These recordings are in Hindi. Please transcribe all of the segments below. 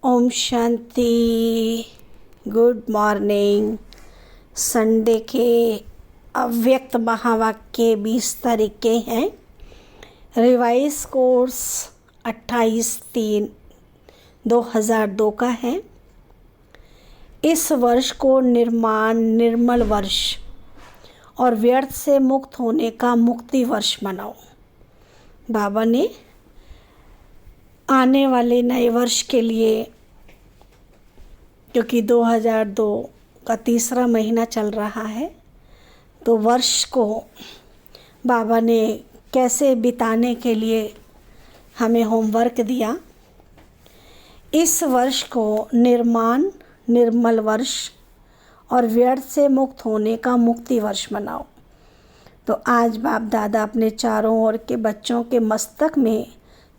ओम शांति। Good morning. संडे के अव्यक्त महावाक्य 20 तरीके हैं। रिवाइज कोर्स 28/3/2002 का है। इस वर्ष को निर्मल वर्ष और व्यर्थ से मुक्त होने का मुक्ति वर्ष मनाओ। बाबा ने आने वाले नए वर्ष के लिए, क्योंकि 2002 का तीसरा महीना चल रहा है, तो वर्ष को बाबा ने कैसे बिताने के लिए हमें होमवर्क दिया। इस वर्ष को निर्मल वर्ष और व्यर्थ से मुक्त होने का मुक्ति वर्ष मनाओ। तो आज बाप दादा अपने चारों ओर के बच्चों के मस्तक में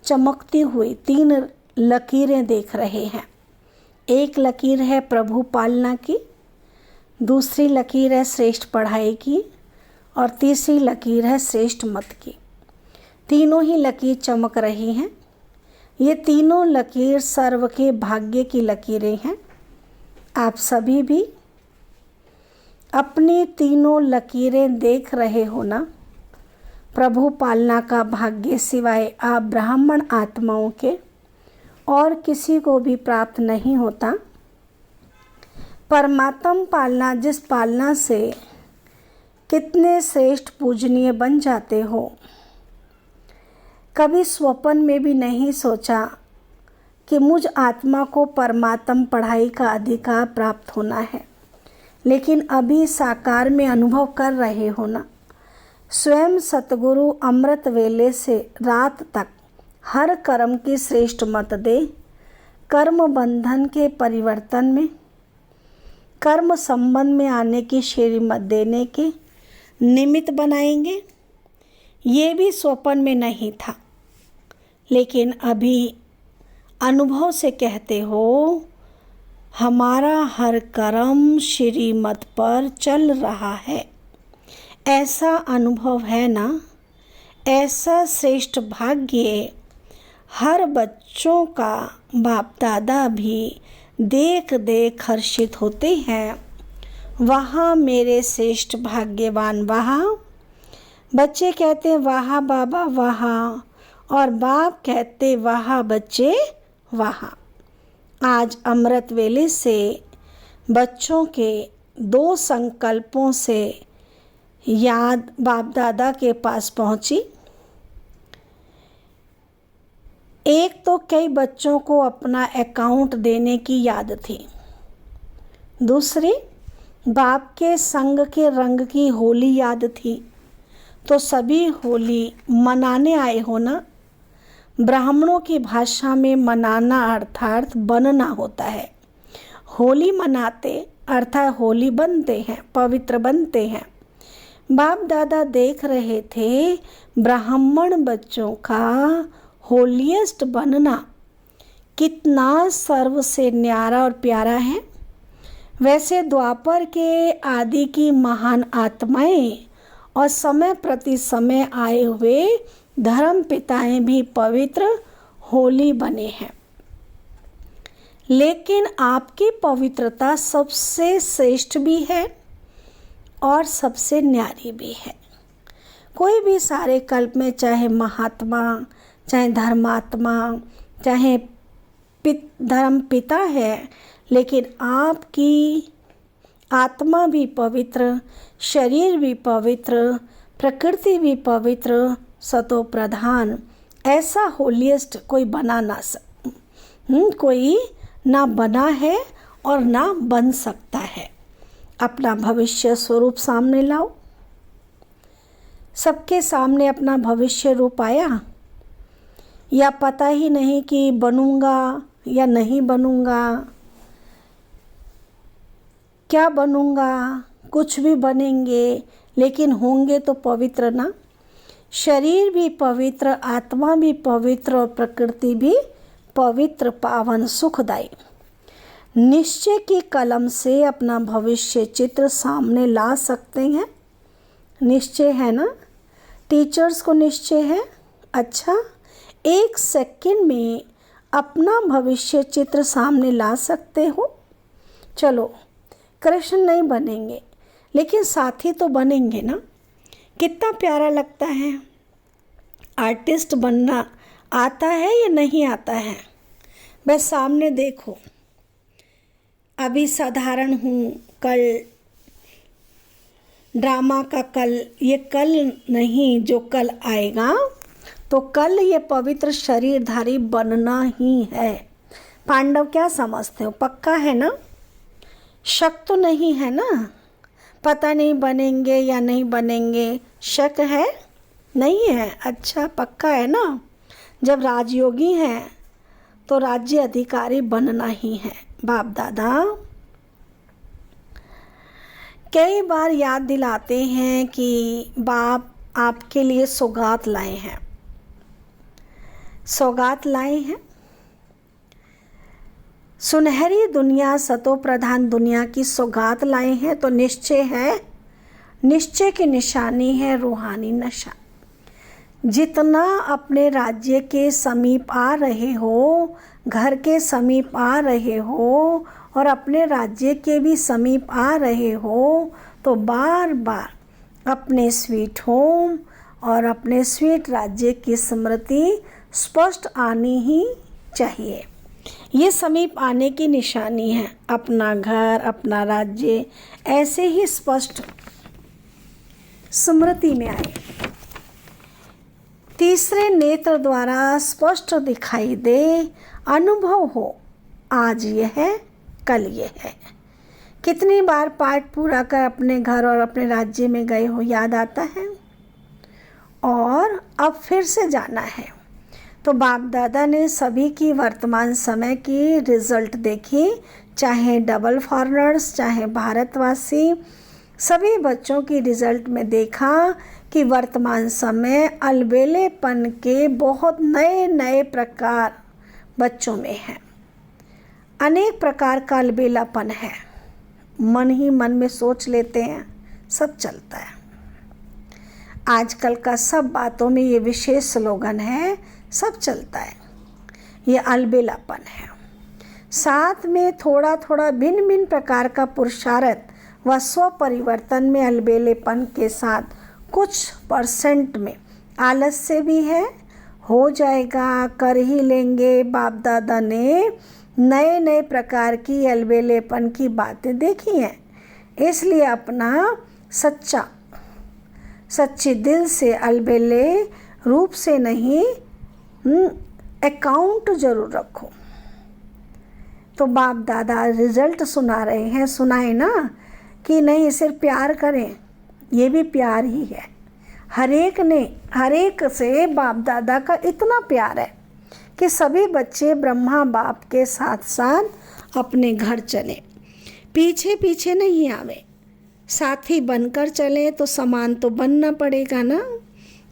चमकती हुई 3 लकीरें देख रहे हैं। एक लकीर है प्रभु पालना की, दूसरी लकीर है श्रेष्ठ पढ़ाई की, और तीसरी लकीर है श्रेष्ठ मत की। तीनों ही लकीर चमक रही हैं। ये तीनों लकीर सर्व के भाग्य की लकीरें हैं। आप सभी भी अपनी तीनों लकीरें देख रहे हो ना। प्रभु पालना का भाग्य सिवाय आप ब्राह्मण आत्माओं के और किसी को भी प्राप्त नहीं होता। परमात्म पालना, जिस पालना से कितने श्रेष्ठ पूजनीय बन जाते हो, कभी स्वप्न में भी नहीं सोचा कि मुझ आत्मा को परमात्म पढ़ाई का अधिकार प्राप्त होना है, लेकिन अभी साकार में अनुभव कर रहे हो ना। स्वयं सतगुरु अमृत वेले से रात तक हर कर्म की श्रेष्ठ मत दे, कर्म बंधन के परिवर्तन में, कर्म संबंध में आने की श्रीमत देने के निमित्त बनाएंगे। ये भी स्वप्न में नहीं था, लेकिन अभी अनुभव से कहते हो हमारा हर कर्म श्रीमत पर चल रहा है। ऐसा अनुभव है ना। ऐसा श्रेष्ठ भाग्य हर बच्चों का बाप दादा भी देख देख हर्षित होते हैं। वहाँ मेरे श्रेष्ठ भाग्यवान, वहाँ बच्चे कहते वाह बाबा वाह, और बाप कहते वाह बच्चे वाह। आज अमृत वेले से बच्चों के 2 संकल्पों से याद बाप दादा के पास पहुंची। एक तो कई बच्चों को अपना अकाउंट देने की याद थी। दूसरी, बाप के संग के रंग की होली याद थी। तो सभी होली मनाने आए हो ना। ब्राह्मणों की भाषा में मनाना अर्थात बनना होता है। होली मनाते अर्थात होली बनते हैं, पवित्र बनते हैं। बाप दादा देख रहे थे ब्राह्मण बच्चों का होलीएस्ट बनना कितना सर्व से न्यारा और प्यारा है। वैसे द्वापर के आदि की महान आत्माएं और समय प्रति समय आए हुए धर्म पिताएं भी पवित्र होली बने हैं, लेकिन आपकी पवित्रता सबसे श्रेष्ठ भी है और सबसे न्यारी भी है। कोई भी सारे कल्प में, चाहे महात्मा, चाहे धर्मात्मा, चाहे धर्म पिता है, लेकिन आपकी आत्मा भी पवित्र, शरीर भी पवित्र, प्रकृति भी पवित्र, सतो प्रधान। ऐसा होलीएस्ट कोई कोई ना बना है और ना बन सकता है। अपना भविष्य स्वरूप सामने लाओ। सबके सामने अपना भविष्य रूप आया, या पता ही नहीं कि बनूंगा या नहीं बनूंगा, क्या बनूंगा। कुछ भी बनेंगे, लेकिन होंगे तो पवित्र ना। शरीर भी पवित्र, आत्मा भी पवित्र, और प्रकृति भी पवित्र, पावन, सुखदायी। निश्चय की कलम से अपना भविष्य चित्र सामने ला सकते हैं। निश्चय है ना। टीचर्स को निश्चय है। अच्छा, 1 सेकंड में अपना भविष्य चित्र सामने ला सकते हो? चलो, कृष्ण नहीं बनेंगे लेकिन साथी तो बनेंगे ना। कितना प्यारा लगता है। आर्टिस्ट बनना आता है या नहीं आता है? बस सामने देखो, अभी साधारण हूँ, कल ड्रामा का कल, ये कल नहीं जो कल आएगा, तो कल ये पवित्र शरीरधारी बनना ही है। पांडव क्या समझते हो, पक्का है ना? शक तो नहीं है ना? पता नहीं बनेंगे या नहीं बनेंगे, शक है? नहीं है। अच्छा, पक्का है ना? जब राजयोगी हैं तो राज्य अधिकारी बनना ही है। बाप दादा कई बार याद दिलाते हैं कि बाप आपके लिए सौगात लाए हैं, सौगात लाए हैं। सुनहरी दुनिया, सतो प्रधान दुनिया की सौगात लाए हैं, तो निश्चय है, निश्चय की निशानी है रूहानी नशा। जितना अपने राज्य के समीप आ रहे हो, घर के समीप आ रहे हो और अपने राज्य के भी समीप आ रहे हो, तो बार बार अपने स्वीट होम और अपने स्वीट राज्य की स्मृति स्पष्ट आनी ही चाहिए। ये समीप आने की निशानी है। अपना घर, अपना राज्य ऐसे ही स्पष्ट स्मृति में आए, तीसरे नेत्र द्वारा स्पष्ट दिखाई दे, अनुभव हो, आज ये है, कल ये है। कितनी बार पाठ पूरा कर अपने घर और अपने राज्य में गए हो, याद आता है? और अब फिर से जाना है। तो बाप दादा ने सभी की वर्तमान समय की रिजल्ट देखी, चाहे डबल फॉरेनर्स, चाहे भारतवासी, सभी बच्चों की रिजल्ट में देखा कि वर्तमान समय अलबेलेपन के बहुत नए नए प्रकार बच्चों में है। अनेक प्रकार का अलबेलापन है। मन ही मन में सोच लेते हैं, सब चलता है। आजकल का सब बातों में ये विशेष स्लोगन है, सब चलता है। ये अलबेलापन है। साथ में थोड़ा थोड़ा भिन्न भिन्न प्रकार का पुरुषार्थ व स्व परिवर्तन में अलबेलेपन के साथ कुछ परसेंट में आलस्य भी है। हो जाएगा, कर ही लेंगे। बाप दादा ने नए नए प्रकार की अलबेलेपन की बातें देखी हैं, इसलिए अपना सच्चे दिल से अलबेले रूप से नहीं, अकाउंट जरूर रखो। तो बाप दादा रिजल्ट सुना रहे हैं, सुनाए ना कि नहीं सिर्फ प्यार करें, ये भी प्यार ही है। हर एक से बाप दादा का इतना प्यार है कि सभी बच्चे ब्रह्मा बाप के साथ साथ अपने घर चले, पीछे पीछे नहीं आवे। साथी बनकर चले तो समान तो बनना पड़ेगा ना।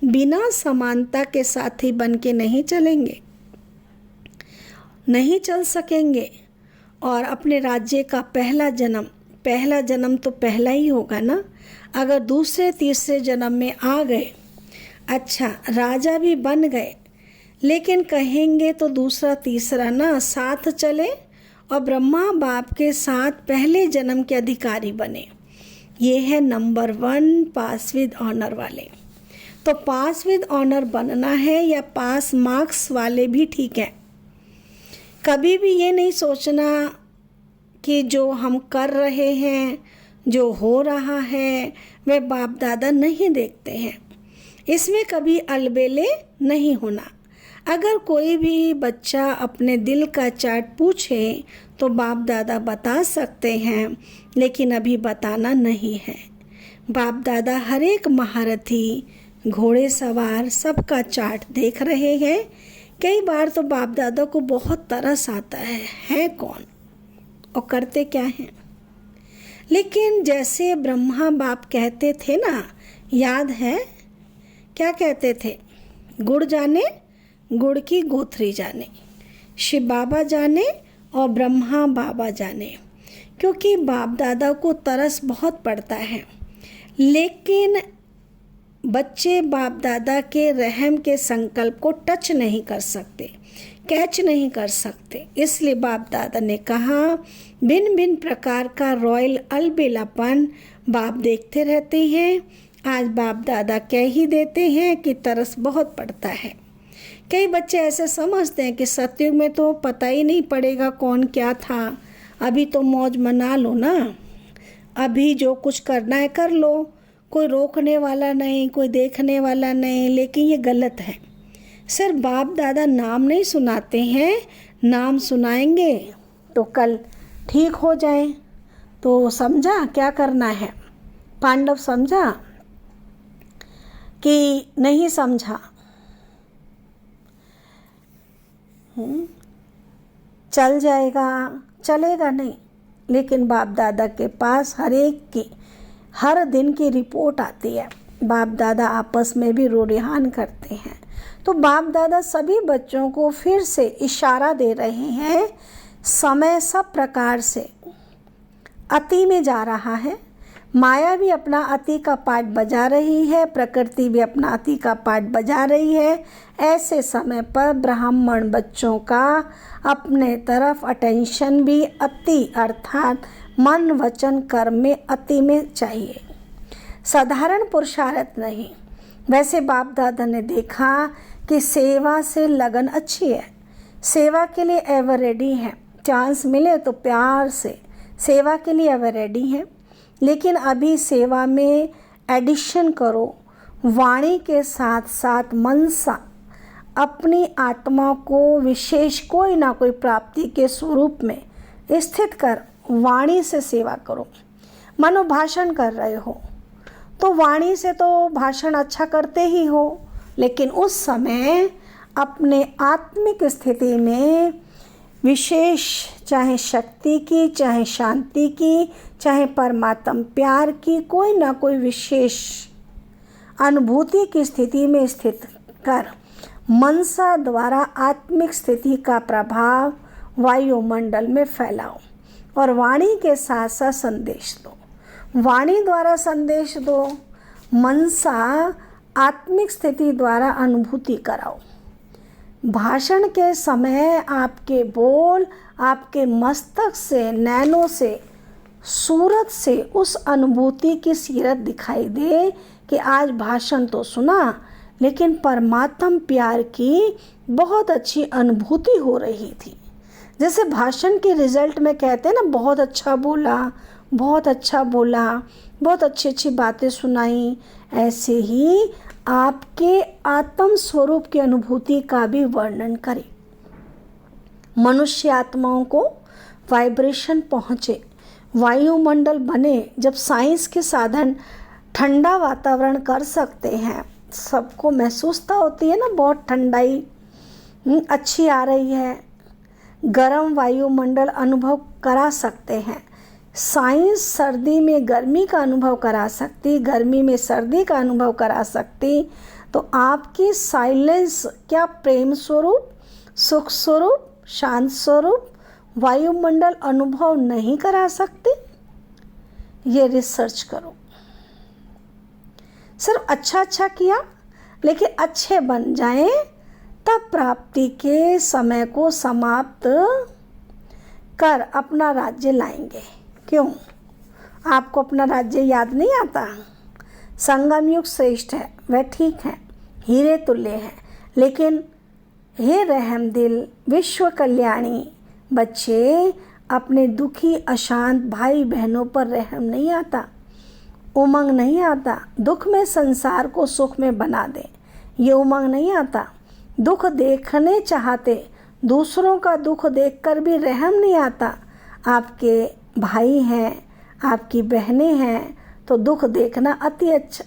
बिना समानता के साथी बन के नहीं चलेंगे, नहीं चल सकेंगे। और अपने राज्य का पहला जन्म तो पहला ही होगा ना। अगर दूसरे तीसरे जन्म में आ गए, अच्छा राजा भी बन गए, लेकिन कहेंगे तो दूसरा तीसरा ना साथ चले और ब्रह्मा बाप के साथ पहले जन्म के अधिकारी बने। ये है नंबर 1 पास विद ऑनर वाले। तो पास विद ऑनर बनना है या पास मार्क्स वाले भी ठीक है। कभी भी ये नहीं सोचना कि जो हम कर रहे हैं, जो हो रहा है, वे बाप दादा नहीं देखते हैं। इसमें कभी अलबेले नहीं होना। अगर कोई भी बच्चा अपने दिल का चार्ट पूछे तो बाप दादा बता सकते हैं, लेकिन अभी बताना नहीं है। बाप दादा हर एक महारथी, घोड़े सवार सबका चार्ट देख रहे हैं। कई बार तो बाप दादा को बहुत तरस आता है कौन और करते क्या हैं। लेकिन जैसे ब्रह्मा बाप कहते थे ना, याद है क्या कहते थे? गुड़ जाने गुड़ की गोथरी जाने, शिव बाबा जाने और ब्रह्मा बाबा जाने। क्योंकि बाप दादा को तरस बहुत पड़ता है, लेकिन बच्चे बाप दादा के रहम के संकल्प को टच नहीं कर सकते, कैच नहीं कर सकते। इसलिए बाप दादा ने कहा, भिन्न भिन्न प्रकार का रॉयल अलबेलापन बाप देखते रहते हैं। आज बाप दादा कह ही देते हैं कि तरस बहुत पड़ता है। कई बच्चे ऐसे समझते हैं कि सतयुग में तो पता ही नहीं पड़ेगा कौन क्या था, अभी तो मौज मना लो ना, अभी जो कुछ करना है कर लो, कोई रोकने वाला नहीं, कोई देखने वाला नहीं। लेकिन ये गलत है। सर बाप दादा नाम नहीं सुनाते हैं, नाम सुनाएंगे तो कल ठीक हो जाए। तो समझा क्या करना है? पांडव समझा कि नहीं समझा? चल जाएगा, चलेगा नहीं। लेकिन बाप दादा के पास हर एक की हर दिन की रिपोर्ट आती है। बाप दादा आपस में भी रोरिहान करते हैं। तो बाप दादा सभी बच्चों को फिर से इशारा दे रहे हैं, समय सब प्रकार से अति में जा रहा है। माया भी अपना अति का पार्ट बजा रही है, प्रकृति भी अपना अति का पार्ट बजा रही है। ऐसे समय पर ब्राह्मण बच्चों का अपने तरफ अटेंशन भी अति अर्थात मन वचन कर्म में अति में चाहिए, साधारण पुरुषार्थ नहीं। वैसे बाप दादा ने देखा कि सेवा से लगन अच्छी है, सेवा के लिए एवर रेडी है, चांस मिले तो प्यार से सेवा के लिए एवर रेडी है। लेकिन अभी सेवा में एडिशन करो, वाणी के साथ साथ मनसा अपनी आत्मा को विशेष कोई ना कोई प्राप्ति के स्वरूप में स्थित कर वाणी से सेवा करो। मानो भाषण कर रहे हो तो वाणी से तो भाषण अच्छा करते ही हो, लेकिन उस समय अपने आत्मिक स्थिति में विशेष, चाहे शक्ति की, चाहे शांति की, चाहे परमात्म प्यार की, कोई ना कोई विशेष अनुभूति की स्थिति में स्थित कर मनसा द्वारा आत्मिक स्थिति का प्रभाव वायुमंडल में फैलाओ और वाणी के साथ साथ संदेश दो। वाणी द्वारा संदेश दो, मनसा आत्मिक स्थिति द्वारा अनुभूति कराओ। भाषण के समय आपके बोल आपके मस्तक से, नैनों से, सूरत से उस अनुभूति की सीरत दिखाई दे कि आज भाषण तो सुना लेकिन परमात्म प्यार की बहुत अच्छी अनुभूति हो रही थी। जैसे भाषण के रिजल्ट में कहते हैं ना, बहुत अच्छा बोला, बहुत अच्छा बोला, बहुत अच्छी अच्छी बातें सुनाई, ऐसे ही आपके आत्म स्वरूप की अनुभूति का भी वर्णन करें। मनुष्य आत्माओं को वाइब्रेशन पहुँचे, वायुमंडल बने। जब साइंस के साधन ठंडा वातावरण कर सकते हैं, सबको महसूसता होती है ना, बहुत ठंडाई अच्छी आ रही है, गर्म वायुमंडल अनुभव करा सकते हैं। साइंस सर्दी में गर्मी का अनुभव करा सकती, गर्मी में सर्दी का अनुभव करा सकती, तो आपकी साइलेंस क्या प्रेम स्वरूप, सुख स्वरूप, शांत स्वरूप वायुमंडल अनुभव नहीं करा सकते? ये रिसर्च करो। सिर्फ अच्छा अच्छा किया, लेकिन अच्छे बन जाएं, तब प्राप्ति के समय को समाप्त कर अपना राज्य लाएंगे। क्यों? आपको अपना राज्य याद नहीं आता? संगम युग श्रेष्ठ है, वह ठीक है, हीरे तुल्य है, लेकिन हे रहम दिल विश्व कल्याणी बच्चे, अपने दुखी अशांत भाई बहनों पर रहम नहीं आता, उमंग नहीं आता। दुख में संसार को सुख में बना दे, ये उमंग नहीं आता। दुख देखने चाहते, दूसरों का दुख देखकर भी रहम नहीं आता। आपके भाई हैं, आपकी बहनें हैं, तो दुख देखना अति अच्छा,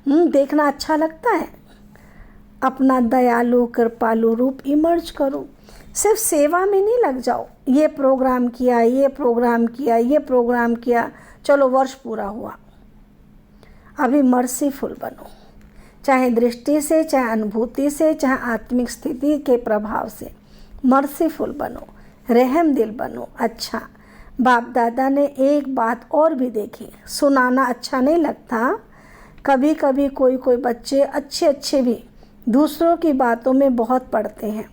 देखना अच्छा लगता है। अपना दयालु कृपालु रूप इमर्ज करो। सिर्फ सेवा में नहीं लग जाओ, ये प्रोग्राम किया, ये प्रोग्राम किया, ये प्रोग्राम किया, चलो वर्ष पूरा हुआ। अभी मर्सीफुल बनो, चाहे दृष्टि से, चाहे अनुभूति से, चाहे आत्मिक स्थिति के प्रभाव से मर्सीफुल बनो, रहम दिल बनो। अच्छा, बाप दादा ने एक बात और भी देखी, सुनाना अच्छा नहीं लगता, कभी कभी कोई कोई बच्चे अच्छे अच्छे भी दूसरों की बातों में बहुत पड़ते हैं।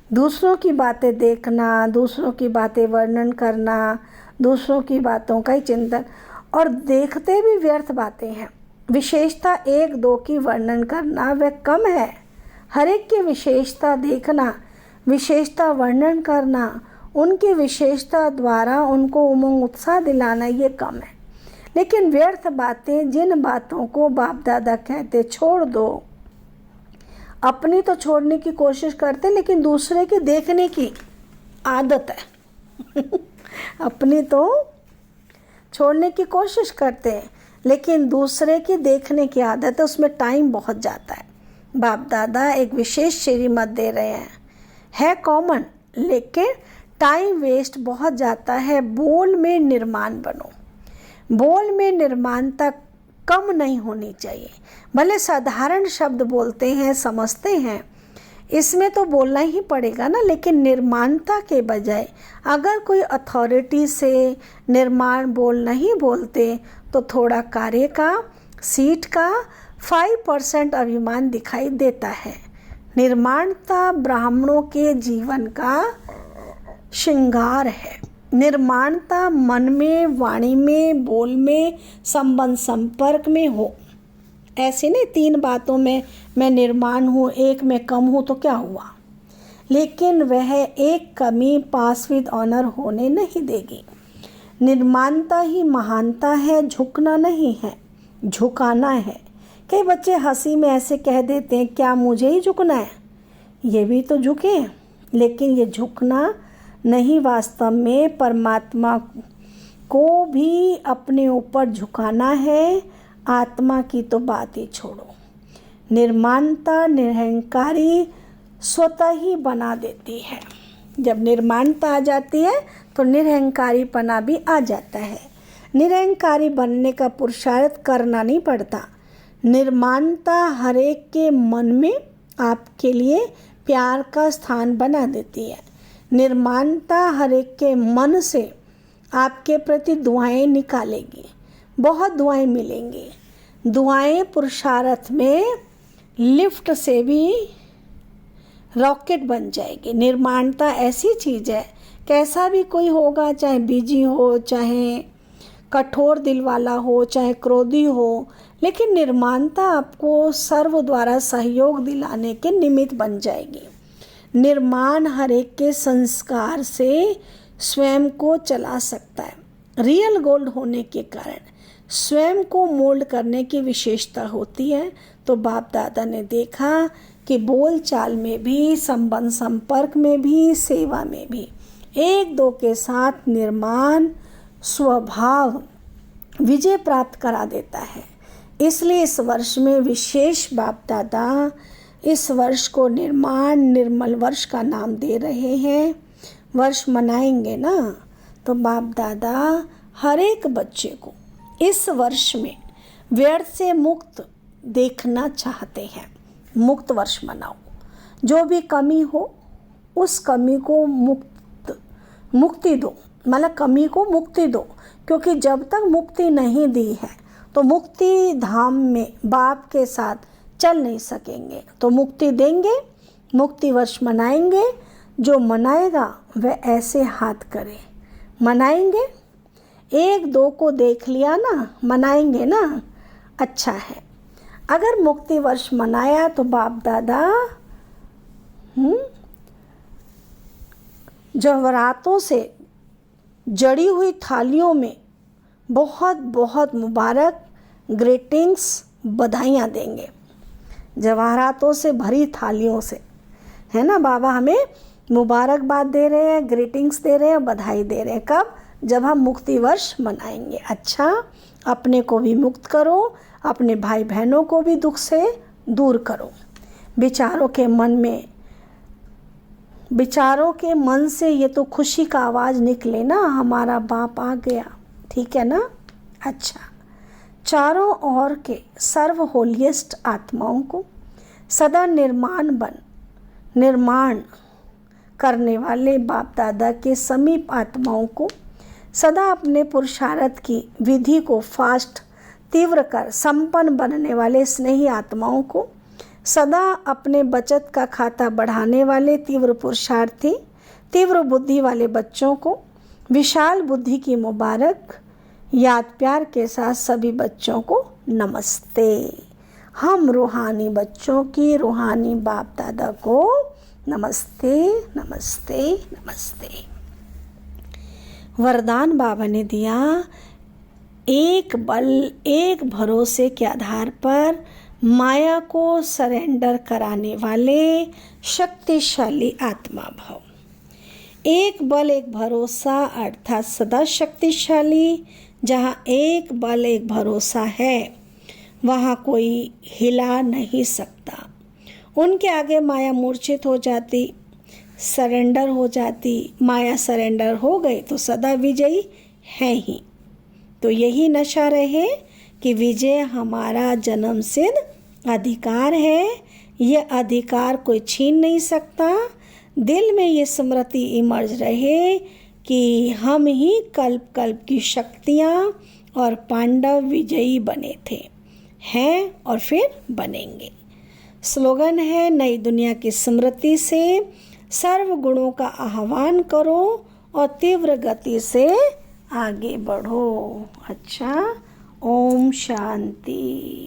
दूसरों की बातें देखना, दूसरों की बातें वर्णन करना, दूसरों की बातों का ही चिंतन, और देखते भी व्यर्थ बातें हैं। विशेषता एक दो की वर्णन करना वह कम है, हर एक की विशेषता देखना, विशेषता वर्णन करना, उनकी विशेषता द्वारा उनको उमंग उत्साह दिलाना ये कम है। लेकिन व्यर्थ बातें, जिन बातों को बाप दादा कहते छोड़ दो, अपनी तो छोड़ने की कोशिश करते लेकिन दूसरे की देखने की आदत है अपनी तो छोड़ने की कोशिश करते हैं लेकिन दूसरे की देखने की आदत है, उसमें टाइम बहुत जाता है। बाप दादा एक विशेष श्रीमत दे रहे है कॉमन, लेकिन टाइम वेस्ट बहुत जाता है। बोल में निर्माण बनो, बोल में निर्माणता कम नहीं होनी चाहिए। भले साधारण शब्द बोलते हैं, समझते हैं, इसमें तो बोलना ही पड़ेगा ना, लेकिन निर्माणता के बजाय अगर कोई अथॉरिटी से निर्माण बोल नहीं बोलते तो थोड़ा कार्य का, सीट का 5% अभिमान दिखाई देता है। निर्माणता ब्राह्मणों के जीवन का श्रृंगार है। निर्माणता मन में, वाणी में, बोल में, संबंध संपर्क में हो। ऐसे नहीं 3 बातों में मैं निर्माण हूँ, एक में कम हूँ तो क्या हुआ, लेकिन वह एक कमी पास विद ऑनर होने नहीं देगी। निर्माणता ही महानता है, झुकना नहीं है, झुकाना है। कई बच्चे हंसी में ऐसे कह देते हैं, क्या मुझे ही झुकना है? ये भी तो झुके, लेकिन ये झुकना नहीं, वास्तव में परमात्मा को भी अपने ऊपर झुकाना है। आत्मा की तो बात ही छोड़ो। निर्माणता निरहंकारी स्वतः ही बना देती है। जब निर्माणता आ जाती है तो निरहंकारीपना भी आ जाता है। निरहंकारी बनने का पुरुषार्थ करना नहीं पड़ता। निर्माणता हर एक के मन में आपके लिए प्यार का स्थान बना देती है। निर्माणता हर एक के मन से आपके प्रति दुआएं निकालेगी, बहुत दुआएं मिलेंगी। दुआएं पुरुषार्थ में लिफ्ट से भी रॉकेट बन जाएगी। निर्माणता ऐसी चीज़ है, कैसा भी कोई होगा, चाहे बिजी हो, चाहे कठोर दिल वाला हो, चाहे क्रोधी हो, लेकिन निर्माणता आपको सर्व द्वारा सहयोग दिलाने के निमित्त बन जाएगी। निर्माण हर एक के संस्कार से स्वयं को चला सकता है। रियल गोल्ड होने के कारण स्वयं को मोल्ड करने की विशेषता होती है। तो बाप दादा ने देखा कि बोल चाल में भी, संबंध संपर्क में भी, सेवा में भी एक दो के साथ निर्माण स्वभाव विजय प्राप्त करा देता है। इसलिए इस वर्ष में विशेष बाप दादा इस वर्ष को निर्माण निर्मल वर्ष का नाम दे रहे हैं। वर्ष मनाएंगे ना, तो बाप दादा हर एक बच्चे को इस वर्ष में व्यर्थ से मुक्त देखना चाहते हैं। मुक्त वर्ष मनाओ, जो भी कमी हो उस कमी को मुक्ति दो, मतलब कमी को मुक्ति दो, क्योंकि जब तक मुक्ति नहीं दी है तो मुक्ति धाम में बाप के साथ चल नहीं सकेंगे। तो मुक्ति देंगे, मुक्ति वर्ष मनाएंगे। जो मनाएगा वह ऐसे हाथ करे, मनाएंगे। एक दो को देख लिया ना, मनाएंगे ना, अच्छा है। अगर मुक्ति वर्ष मनाया तो बाप दादा जवाहरातों से जड़ी हुई थालियों में बहुत बहुत मुबारक ग्रीटिंग्स, बधाइयाँ देंगे। जवाहरातों से भरी थालियों से, है ना, बाबा हमें मुबारकबाद दे रहे हैं, ग्रीटिंग्स दे रहे हैं, बधाई दे रहे हैं। कब? जब हम मुक्ति वर्ष मनाएंगे। अच्छा, अपने को भी मुक्त करो, अपने भाई बहनों को भी दुख से दूर करो। विचारों के मन से ये तो खुशी का आवाज़ निकले ना, हमारा बाप आ गया, ठीक है ना। अच्छा, चारों ओर के सर्व होलिएस्ट आत्माओं को सदा निर्माण करने वाले बाप दादा के समीप आत्माओं को सदा अपने पुरुषार्थ की विधि को फास्ट तीव्र कर संपन्न बनने वाले स्नेही आत्माओं को सदा अपने बचत का खाता बढ़ाने वाले तीव्र पुरुषार्थी, तीव्र बुद्धि वाले बच्चों को विशाल बुद्धि की मुबारक। याद प्यार के साथ सभी बच्चों को नमस्ते। हम रूहानी बच्चों की रूहानी बाप दादा को नमस्ते नमस्ते नमस्ते। वरदान बाबा ने दिया, एक बल एक भरोसे के आधार पर माया को सरेंडर कराने वाले शक्तिशाली आत्मा भाव। एक बल एक भरोसा अर्थात सदा शक्तिशाली। जहाँ एक बल एक भरोसा है वहाँ कोई हिला नहीं सकता। उनके आगे माया मूर्छित हो जाती, सरेंडर हो जाती। माया सरेंडर हो गई तो सदा विजयी है ही। तो यही नशा रहे कि विजय हमारा जन्म सिद्ध अधिकार है। ये अधिकार कोई छीन नहीं सकता। दिल में ये स्मृति इमर्ज रहे कि हम ही कल्प कल्प की शक्तियाँ और पांडव विजयी बने थे, हैं और फिर बनेंगे। स्लोगन है, नई दुनिया की स्मृति से सर्व गुणों का आह्वान करो और तीव्र गति से आगे बढ़ो। अच्छा, ओम शांति।